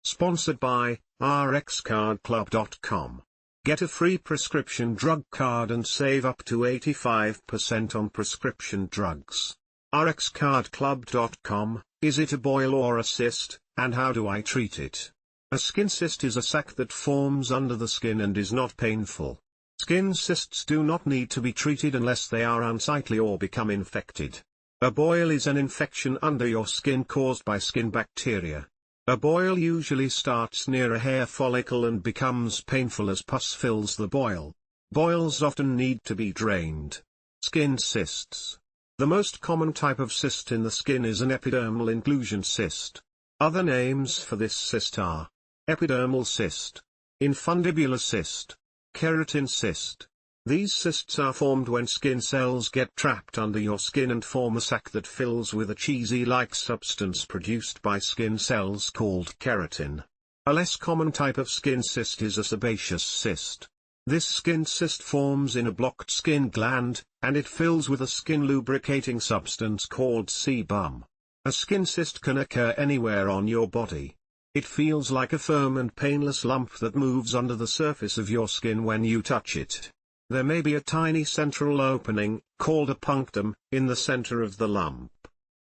Sponsored by rxcardclub.com. Get a free prescription drug card and save up to 85% on prescription drugs. rxcardclub.com. Is it a boil or a cyst, and how do I treat it? A skin cyst is a sac that forms under the skin and is not painful. Skin cysts do not need to be treated unless they are unsightly or become infected. A boil is an infection under your skin caused by skin bacteria. A boil usually starts near a hair follicle and becomes painful as pus fills the boil. Boils often need to be drained. Skin cysts. The most common type of cyst in the skin is an epidermal inclusion cyst. Other names for this cyst are epidermal cyst, infundibular cyst, keratin cyst. These cysts are formed when skin cells get trapped under your skin and form a sac that fills with a cheesy-like substance produced by skin cells called keratin. A less common type of skin cyst is a sebaceous cyst. This skin cyst forms in a blocked skin gland, and it fills with a skin-lubricating substance called sebumA. A skin cyst can occur anywhere on your body. It feels like a firm and painless lump that moves under the surface of your skin when you touch it. There may be a tiny central opening, called a punctum, in the center of the lump.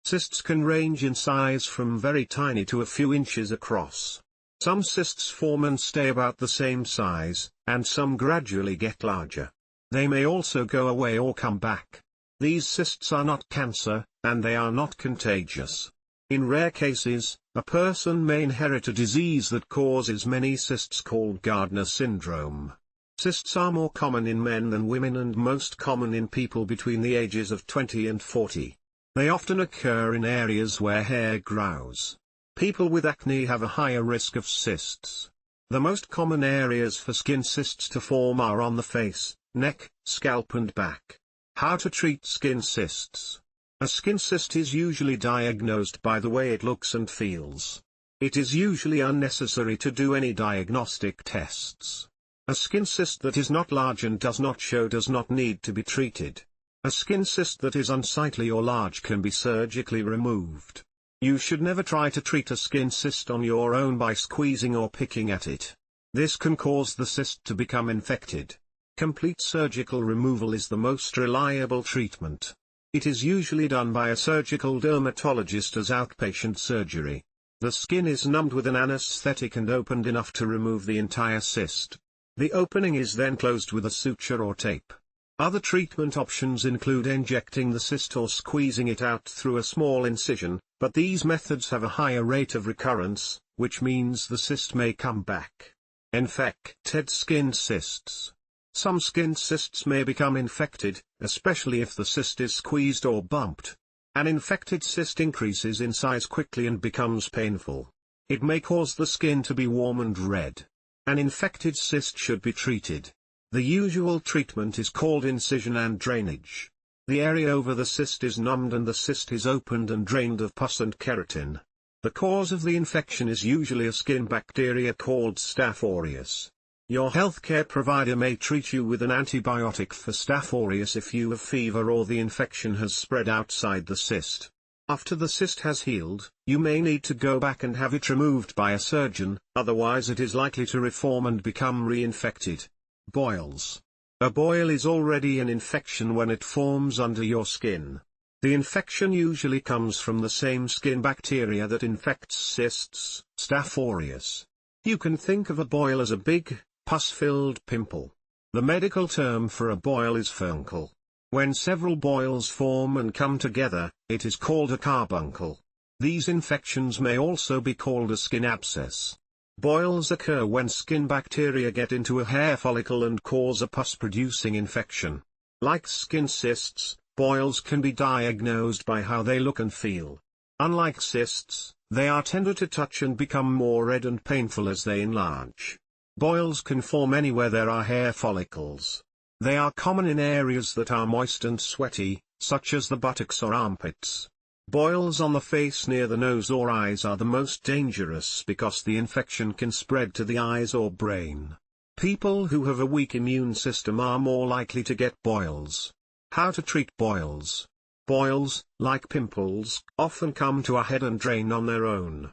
Cysts can range in size from very tiny to a few inches across. Some cysts form and stay about the same size, and some gradually get larger. They may also go away or come back. These cysts are not cancer, and they are not contagious. In rare cases, a person may inherit a disease that causes many cysts called Gardner syndrome. Cysts are more common in men than women and most common in people between the ages of 20 and 40. They often occur in areas where hair grows. People with acne have a higher risk of cysts. The most common areas for skin cysts to form are on the face, neck, scalp and back. How to treat skin cysts. A skin cyst is usually diagnosed by the way it looks and feels. It is usually unnecessary to do any diagnostic tests. A skin cyst that is not large and does not show does not need to be treated. A skin cyst that is unsightly or large can be surgically removed. You should never try to treat a skin cyst on your own by squeezing or picking at it. This can cause the cyst to become infected. Complete surgical removal is the most reliable treatment. It is usually done by a surgical dermatologist as outpatient surgery. The skin is numbed with an anesthetic and opened enough to remove the entire cyst. The opening is then closed with a suture or tape. Other treatment options include injecting the cyst or squeezing it out through a small incision, but these methods have a higher rate of recurrence, which means the cyst may come back. Infected skin cysts. Some skin cysts may become infected, especially if the cyst is squeezed or bumped. An infected cyst increases in size quickly and becomes painful. It may cause the skin to be warm and red. An infected cyst should be treated. The usual treatment is called incision and drainage. The area over the cyst is numbed and the cyst is opened and drained of pus and keratin. The cause of the infection is usually a skin bacteria called Staph aureus. Your healthcare provider may treat you with an antibiotic for Staph aureus if you have fever or the infection has spread outside the cyst. After the cyst has healed, you may need to go back and have it removed by a surgeon, otherwise it is likely to reform and become reinfected. Boils. A boil is already an infection when it forms under your skin. The infection usually comes from the same skin bacteria that infects cysts, Staph aureus. You can think of a boil as a big, pus-filled pimple. The medical term for a boil is furuncle. When several boils form and come together, it is called a carbuncle. These infections may also be called a skin abscess. Boils occur when skin bacteria get into a hair follicle and cause a pus-producing infection. Like skin cysts, boils can be diagnosed by how they look and feel. Unlike cysts, they are tender to touch and become more red and painful as they enlarge. Boils can form anywhere there are hair follicles. They are common in areas that are moist and sweaty, such as the buttocks or armpits. Boils on the face near the nose or eyes are the most dangerous because the infection can spread to the eyes or brain. People who have a weak immune system are more likely to get boils. How to treat boils? Boils, like pimples, often come to a head and drain on their own.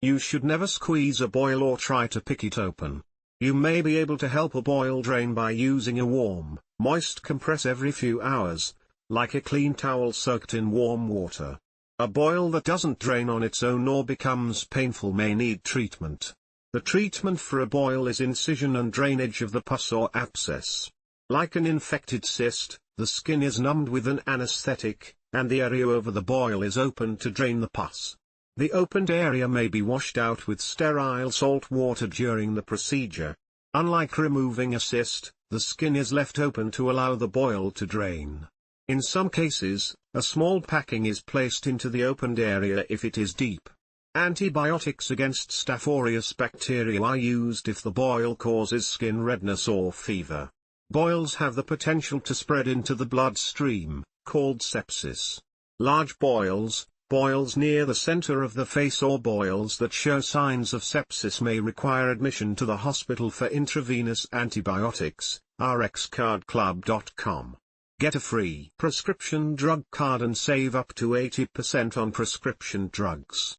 You should never squeeze a boil or try to pick it open. You may be able to help a boil drain by using a warm, moist compress every few hours, like a clean towel soaked in warm water. A boil that doesn't drain on its own or becomes painful may need treatment. The treatment for a boil is incision and drainage of the pus or abscess. Like an infected cyst, the skin is numbed with an anesthetic, and the area over the boil is opened to drain the pus. The opened area may be washed out with sterile salt water during the procedure. Unlike removing a cyst, the skin is left open to allow the boil to drain. In some cases, a small packing is placed into the opened area if it is deep. Antibiotics against Staph aureus bacteria are used if the boil causes skin redness or fever. Boils have the potential to spread into the bloodstream, called sepsis. Large boils, boils near the center of the face or boils that show signs of sepsis may require admission to the hospital for intravenous antibiotics. rxcardclub.com. Get a free prescription drug card and save up to 80% on prescription drugs.